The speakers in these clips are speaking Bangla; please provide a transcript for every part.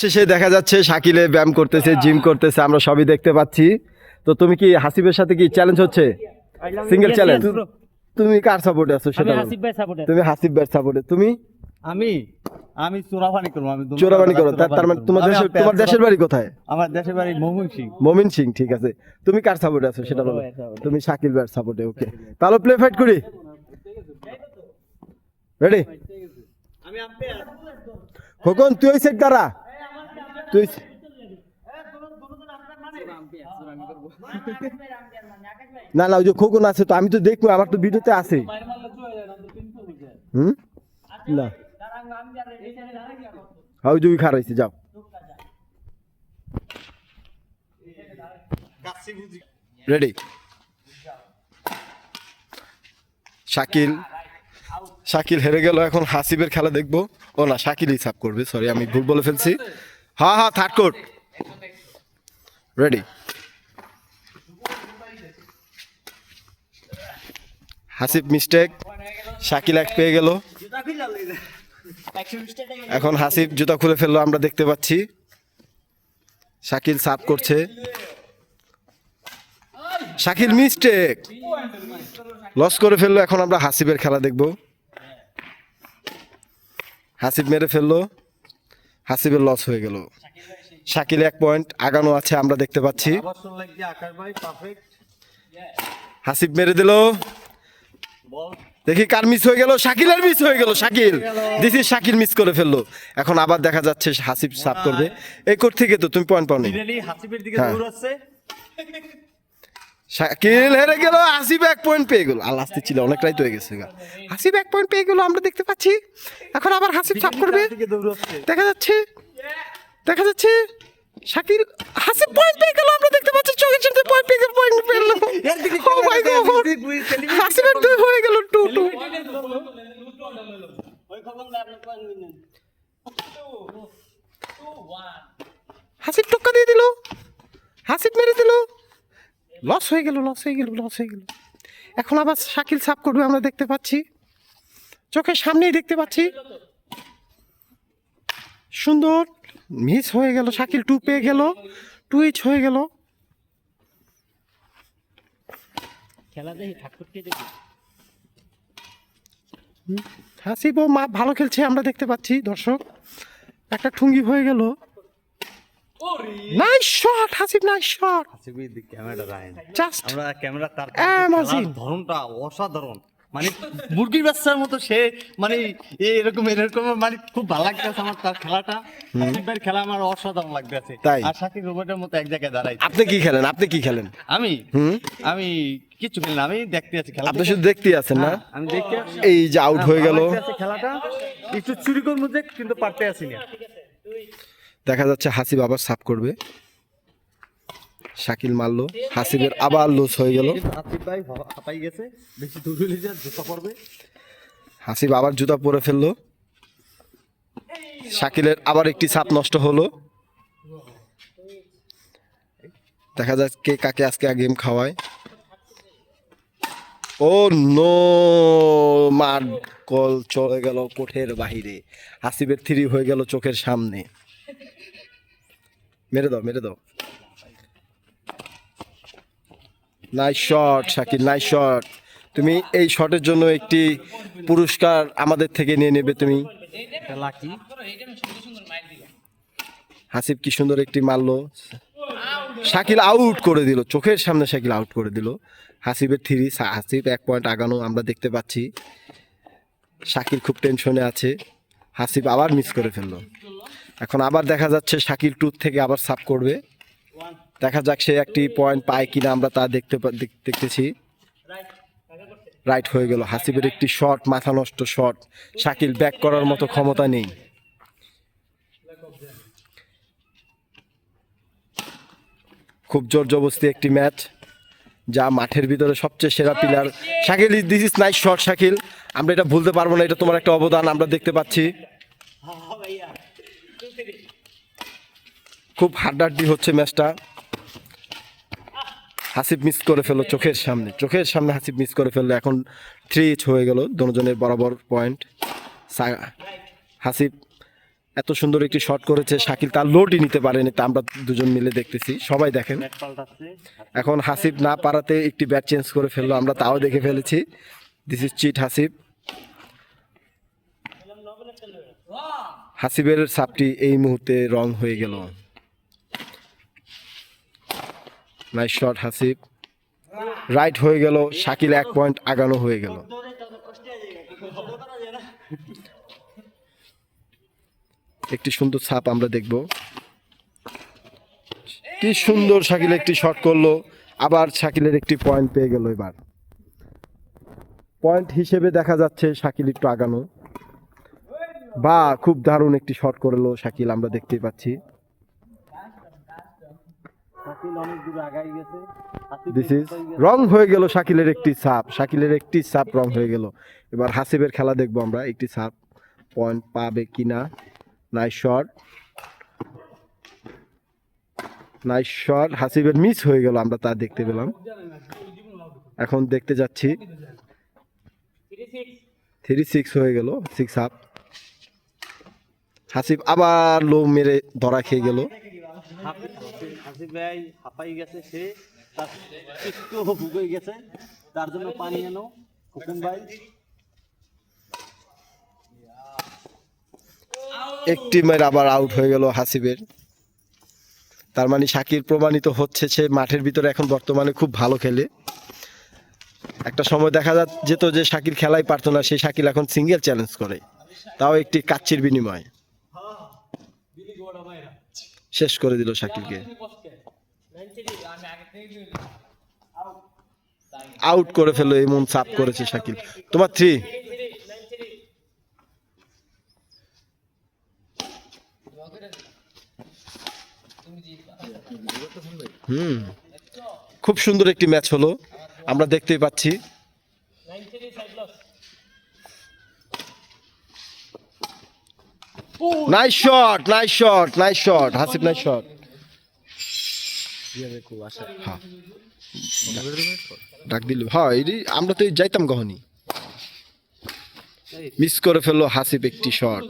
সবশেষে দেখা যাচ্ছে শাকিলে ব্যায়াম করতেছে, জিম করতেছে, আমরা সবই দেখতে পাচ্ছি। তো তুমি কি হাসিবের সাথে কি চ্যালেঞ্জ হচ্ছে, সিঙ্গেল চ্যালেঞ্জ? তুমি কার সাপোর্টে আছো সেটা বলো। তুমি হাসিব ভাইয়ের সাপোর্টে। তুমি? আমি চোরাবানি করবো। চোরাবানি করো? তার মানে তোমার দেশের বাড়ি কোথায়? আমার দেশের বাড়ি ময়মনসিংহ। মমিনসিং, ঠিক আছে। তুমি কার সাপোর্টে আছো সেটা বলো। তুমি শাকিল ভাইয়ের সাপোর্টে, ওকে। তাহলে প্লে ফাইট করি, রেডি? খোকন তুই ওই সেট দাঁড়া, তুই না না, ওই যে খোকন আছে তো, আমি তো দেখবো, আমার তো ভিডিওতে আছে। না ওই যে খারাপ হয়েছে, যাও। রেডি? শাকিল হেরে গেল, এখন হাসিবের খেলা দেখবো। ও না, শাকিলই সাপ করবে, সরি আমি ভুল বলে ফেলছি। হ্যাঁ হ্যাঁ, third court, ready? Hasib mistake, Shakil এক পেয়ে গেল। এখন হাসিব জুতা খুলে ফেললো, আমরা দেখতে পাচ্ছি। শাকিল সাপ করছে, শাকিল মিস্টেক, লস করে ফেললো। এখন আমরা হাসিবের খেলা দেখব। হাসিব মেরে ফেললো, হাসিবের লস হয়ে গেল। শাকিল 1 পয়েন্ট আগানো আছে, আমরা দেখতে পাচ্ছি। হাসিব মেরে দিল, দেখি কার মিস হয়ে গেল। শাকিলের মিস হয়ে গেল, শাকিল দিছি, শাকিল মিস করে ফেললো। এখন আবার দেখা যাচ্ছে হাসিব সাপ করবে। এই কোর্ট থেকে তো তুমি পয়েন্ট পাওনি। শাকিল হেরে গেল, হাসিব 1 পয়েন্ট পেয়ে গেল। আল্লাহ ছিল, অনেকটাই তো হয়ে গেছে। হাসিব 1 পয়েন্ট পেয়ে গেল, আমরা দেখতে পাচ্ছি। এখন আবার হাসিব সাপ করবে, দেখা যাচ্ছে শাকিল, হাসিব পয়েন্ট পেয়ে গেল, আমরা দেখতে পাচ্ছি। চোখের সামনে পয়েন্ট পেয়ে গেল, পয়েন্ট পেল। ও মাই গড, হাসিবের 2 হয়ে গেল, 2-2। হাসিব টক্কা দিয়ে দিল, হাসিব মেরে দিল, লস হয়ে গেল। এখন আবার শাকিল সাপ করবে, আমরা দেখতে পাচ্ছি, চোখের সামনেই দেখতে পাচ্ছি। সুন্দর মিস হয়ে গেল, শাকিল 2 পেয়ে গেল, 2-2 হয়ে গেল। হাসিব ও মা ভালো খেলছে, আমরা দেখতে পাচ্ছি। দর্শক, একটা ঠুঙ্গি হয়ে গেল। Nice shot Hasib, nice shot. ধরনটা অসাধারণ, মানে মুরগির বাচ্চার মতো সে, মানে এরকম মানে খুব ভালো লাগতেছে আমার তার খেলাটা। হাসিবের খেলা আমার অসাধারণ লাগতেছে। আর শাকিল রোবটের মতো এক জায়গায় দাঁড়াই। আপনি কি খেলেন? আমি কিছু খেলি না, আমি দেখতে আছি খেলা। আপনি শুধু দেখতে আছেন না? আমি দেখতে এই যে আউট হয়ে গেল খেলাটা, একটু চুরি করব কিন্তু পারতে আসি না। দেখা যাচ্ছে হাসিব আবার সাপ করবে, শাকিল মারলো, হাসিবের আবার লস হয়ে গেল। হাসিব ভাই হাঁপাই গেছে, বেশি দূর হলে যা জুতা পড়বে। হাসিব আবার জুতা পরে ফেললো, শাকিলের আবার একটি সাপ নষ্ট হলো। দেখা যাচ্ছে কে কাকে আজকে গেম খাওয়ায়। ও নো, মার কল চলে গেল কোঠের বাহিরে। হাসিবের 3 হয়ে গেল চোখের সামনে। মেরে দাও। Nice shot Shakil, nice shot. তুমি এই শটের জন্য একটি পুরস্কার আমাদের থেকে নিয়ে নেবে তুমি। হাসিব কি সুন্দর একটি মারলো, শাকিল আউট করে দিল, চোখের সামনে শাকিল আউট করে দিল। হাসিবের 3, হাসিব 1 পয়েন্ট আগানো, আমরা দেখতে পাচ্ছি। শাকিল খুব টেনশনে আছে, হাসিব আবার মিস করে ফেললো। এখন আবার দেখা যাচ্ছে শাকিল 2 থেকে আবার সাপ করবে, দেখা যাক সে একটি পয়েন্ট পায় কিনা, আমরা তা দেখতেছি। রাইট হয়ে গেল, হাসিবের একটি শট, মাথা নষ্ট শট। শাকিল ব্যাক করার মতো ক্ষমতা নেই। খুব জোর জবরদস্তি একটি ম্যাচ, যা মাঠের ভিতরে সবচেয়ে সেরা player Shakil. This is nice shot Shakil, আমরা এটা ভুলতে পারবো না, এটা তোমার একটা অবদান, আমরা দেখতে পাচ্ছি। খুব হাড্ডাহাড্ডি হচ্ছে ম্যাচটা। হাসিব মিস করে ফেললো চোখের সামনে হাসিব মিস করে ফেললো। এখন 3 হয়ে গেল, দুজনের বরাবর পয়েন্ট। হাসিব এত সুন্দর একটি শট করেছে শাকিল, তার লোডই নিতে পারেনি, তা আমরা দুজন মিলে দেখতেছি, সবাই দেখেন। ব্যাট পাল্টাচ্ছে। এখন হাসিব না পারাতে একটি ব্যাট চেঞ্জ করে ফেললো, আমরা তাও দেখে ফেলেছি। This is cheat Hasib. হাসিবের সাপটি এই মুহূর্তে রং হয়ে গেল। নাইস শট হাসিব, রাইট হয়ে গেল, শাকিল 1 পয়েন্ট আগানো হয়ে গেল। একটি সুন্দর ছাপ আমরা দেখব। কি সুন্দর শাকিল একটি শট করলো, আবার শাকিলের একটি পয়েন্ট পেয়ে গেল। এবার পয়েন্ট হিসেবে দেখা যাচ্ছে শাকিল একটু আগানো, বা খুব দারুণ একটি শট করলো শাকিল, আমরা দেখতেই পাচ্ছি। শাকিল অনেক দূরে আগাই গেছে। দিস ইজ রং হয়ে গেল শাকিলের একটি ছাপ, শাকিলের একটি ছাপ রং হয়ে গেল। এবার হাসিবের খেলা দেখবো আমরা, একটি ছাপ পয়েন্ট পাবে কিনা। নাইস শট, নাইস শট, হাসিবের মিস হয়ে গেল, আমরা তা দেখতে পেলাম। এখন দেখতে যাচ্ছি 3-6 হয়ে গেল, 6 আপ। হাসিব আবার লো মেরে ধরা খেয়ে গেল। হাসিব ভাই হাঁপাই গেছে, সে তার একটু ভুগে গেছে, তার জন্য পানি এনো হুকুম ভাই। একটি মেরে আবার আউট হয়ে গেল হাসিবের। তার মানে শাকিল প্রমাণিত হচ্ছে সে মাঠের ভিতরে এখন বর্তমানে খুব ভালো খেলে। একটা সময় দেখা যেত যে শাকিল খেলাই পারতো না, সেই শাকিল এখন সিঙ্গেল চ্যালেঞ্জ করে, তাও একটি কাচ্চির বিনিময়। শেষ করে দিল শাকিলকে, আউট করে ফেললো, এমন চাপ করেছে শাকিল। তোমার 3। খুব সুন্দর একটি ম্যাচ হলো, আমরা দেখতেই পাচ্ছি। Nice shot, nice shot, nice shot Hasib, nice shot. ডাক দিল, হ্যাঁ আমরা তো যাইতাম কখনই। মিস করে ফেললো হাসিব একটি শট।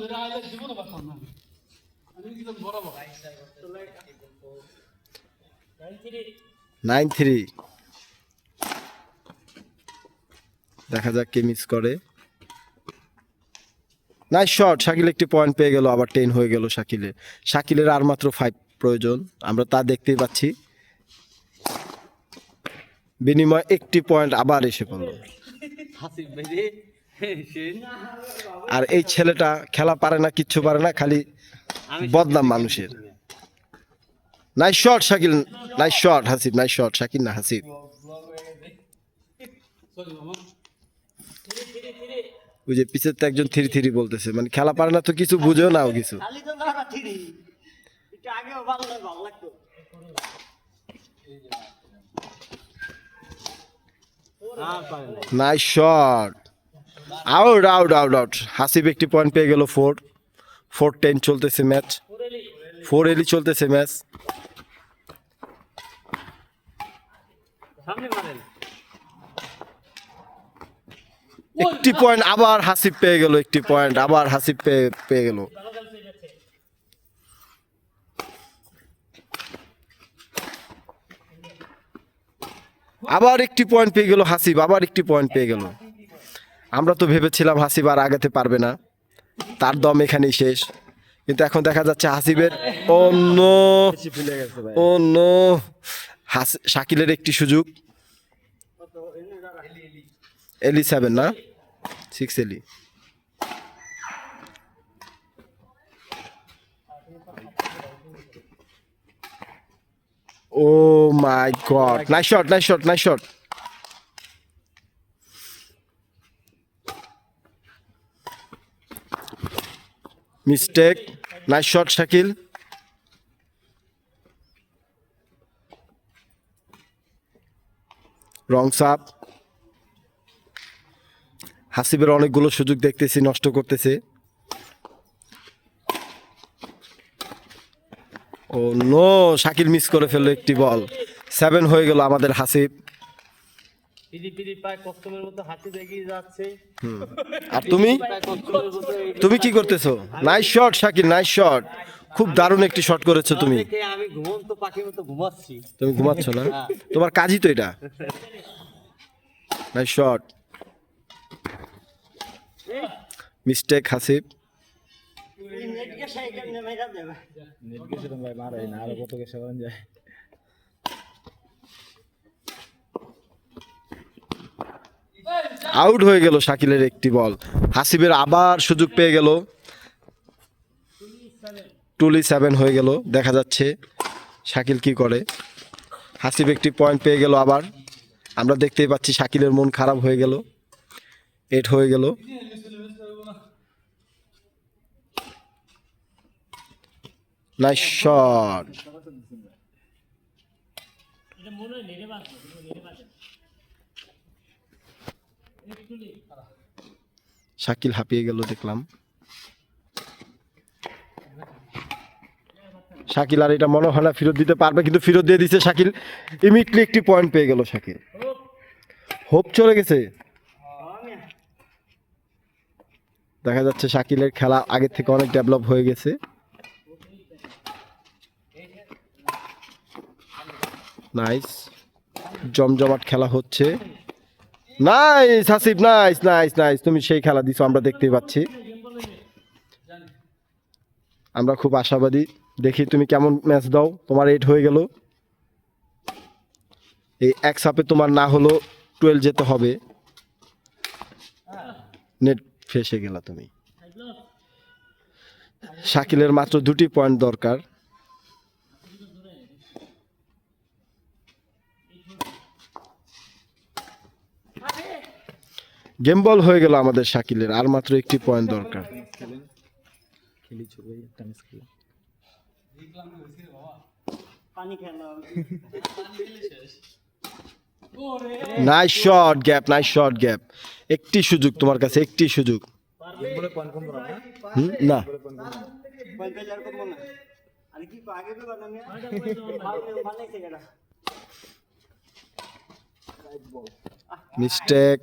9-3, দেখা যাক কে মিস করে। নাইস শট, শাকিল একটি পয়েন্ট পেয়ে গেল, আবার 10 হয়ে গেল শাকিলের। শাকিলের আর মাত্র 5 প্রয়োজন, আমরা তা দেখতেই পাচ্ছি। বিনিময় একটি পয়েন্ট আবার এসে পড়ল। আর এই ছেলেটা খেলা পারে না, কিচ্ছু পারে না, খালি বদনাম মানুষের। Nice shot Shakil, nice shot Hasib, nice shot Shakil না হাসিব। ওই যে পিছের তো একজন 3-3 বলতেছে, মানে খেলা পারে না তো কিছু বুঝেও নাও কিছু। Nice shot, out out out out. Hasib একটি পয়েন্ট পেয়ে গেল। 4-10 চলতেছে ম্যাচ, 4 এলি চলতেছে ম্যাচ। একটি পয়েন্ট আবার হাসিব পেয়ে গেল, একটি পয়েন্ট আবার হাসিব পেয়ে গেল। আবার একটি পয়েন্ট পেয়ে গেল হাসিব, আবার একটি পয়েন্ট পেয়ে গেল। আমরা তো ভেবেছিলাম হাসিব আর আগাতে পারবে না, তার দম এখানেই শেষ। কিন্তু এখন দেখা যাচ্ছে হাসিবের অন্য অন্য শাকিলের একটি সুযোগ। এলি 7 না 6 এলি। Oh my god, nice shot, nice shot, nice shot. Mistake, nice shot Shakil. Wrong সাপ। হাসিবের অনেকগুলো সুযোগ দেখতেছি নষ্ট করতেছে। ও নো, শাকিল মিস করে ফেললো একটি বল। 7 হয়ে গেল আমাদের হাসিব। পিড়ি পিড়ি পায় কষ্টমের মতো হাতে এগিয়ে যাচ্ছে। আর তুমি কষ্টমের মতো তুমি কি করতেছো? Nice shot Shakil, nice shot, খুব দারুণ একটি শট করেছো তুমি। দেখে আমি ঘুমন্ত পাখির মতো ঘুমাচ্ছি। তুমি ঘুমাচ্ছ না, তোমার কাজই তো এটা। Nice shot, mistake Hasib. Out হয়ে গেল শাকিলের একটি বল। হাসিবের আবার সুযোগ পেয়ে গেল। 2-7 হয়ে গেল। দেখা যাচ্ছে শাকিল কি করে। হাসিব একটি পয়েন্ট পেয়ে গেল আবার। আমরা দেখতেই পাচ্ছি শাকিলের মন খারাপ হয়ে গেল। 8 হয়ে গেল। Nice shot. শাকিল হাঁপিয়ে গেল দেখলাম। শাকিল আর এটা মনে হয় না ফেরত দিতে পারবে, কিন্তু ফেরত দিয়ে দিচ্ছে শাকিল। ইমিডিয়েটলি একটি পয়েন্ট পেয়ে গেল শাকিল। হোপ চলে গেছে। দেখা যাচ্ছে শাকিলের খেলা আগের থেকে অনেক ডেভেলপ হয়ে গেছে। নাইস, জমজমাট খেলা হচ্ছে। Nice Hasib, nice nice nice, তুমি সেই খেলা দিছো, আমরা দেখতেই পাচ্ছি। আমরা খুব আশাবাদী, দেখি তুমি কেমন ম্যাচ দাও। তোমার 8 হয়ে গেল। এই এক সাপে তোমার না হলো 12 যেতে হবে। নেট ফেসে গেলা তুমি। শাকিলের মাত্র 2টি পয়েন্ট দরকার। গেম বল হয়ে গেল আমাদের শাকিলের, আর মাত্র একটি পয়েন্ট দরকার। Nice shot gap, nice shot gap. একটি সুযোগ তোমার কাছে, একটি সুযোগ। না, মিস্টেক।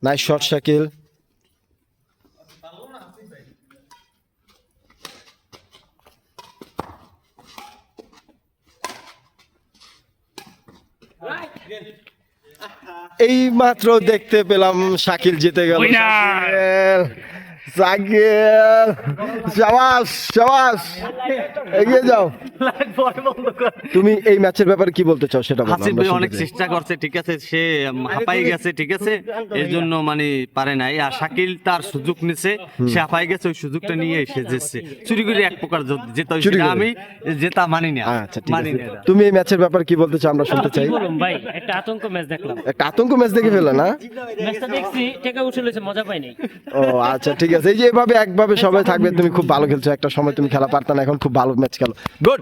Nice shot Shakil. এই মাত্র দেখতে পেলাম শাকিল জিতে গেল। শাকিল শাবাশ শাবাশ, এগিয়ে যাও। তুমি এই ম্যাচের ব্যাপারে কি বলতে চাও সেটা বলো। হাসিব ভাই অনেক চেষ্টা করছে, ঠিক আছে, সে হাঁপাই গেছে, ঠিক আছে, এর জন্য মানে পারে নাই। আর শাকিল তার সুযোগ নিছে, সে হাঁপাই গেছে, ওই সুযোগটা নিয়ে এসে যেছে চুরি করে এক প্রকার যেটা আমি জেতা মানি না। আচ্ছা ঠিক আছে, তুমি এই ম্যাচের ব্যাপারে কি বলতে চাও আমরা শুনতে চাই। বলুন ভাই, একটা আতঙ্ক ম্যাচ দেখলাম। একটা আতঙ্ক ম্যাচ দেখে ফেলে না? ম্যাচটা দেখছি, টাকা উঠে লইছে, মজা পাই নাই। ও আচ্ছা ঠিক আছে, এই যে এভাবে একভাবে সবাই থাকবে। তুমি খুব ভালো খেলছো, একটা সময় তুমি খেলা পারতা না, এখন খুব ভালো ম্যাচ খেলো। গুড।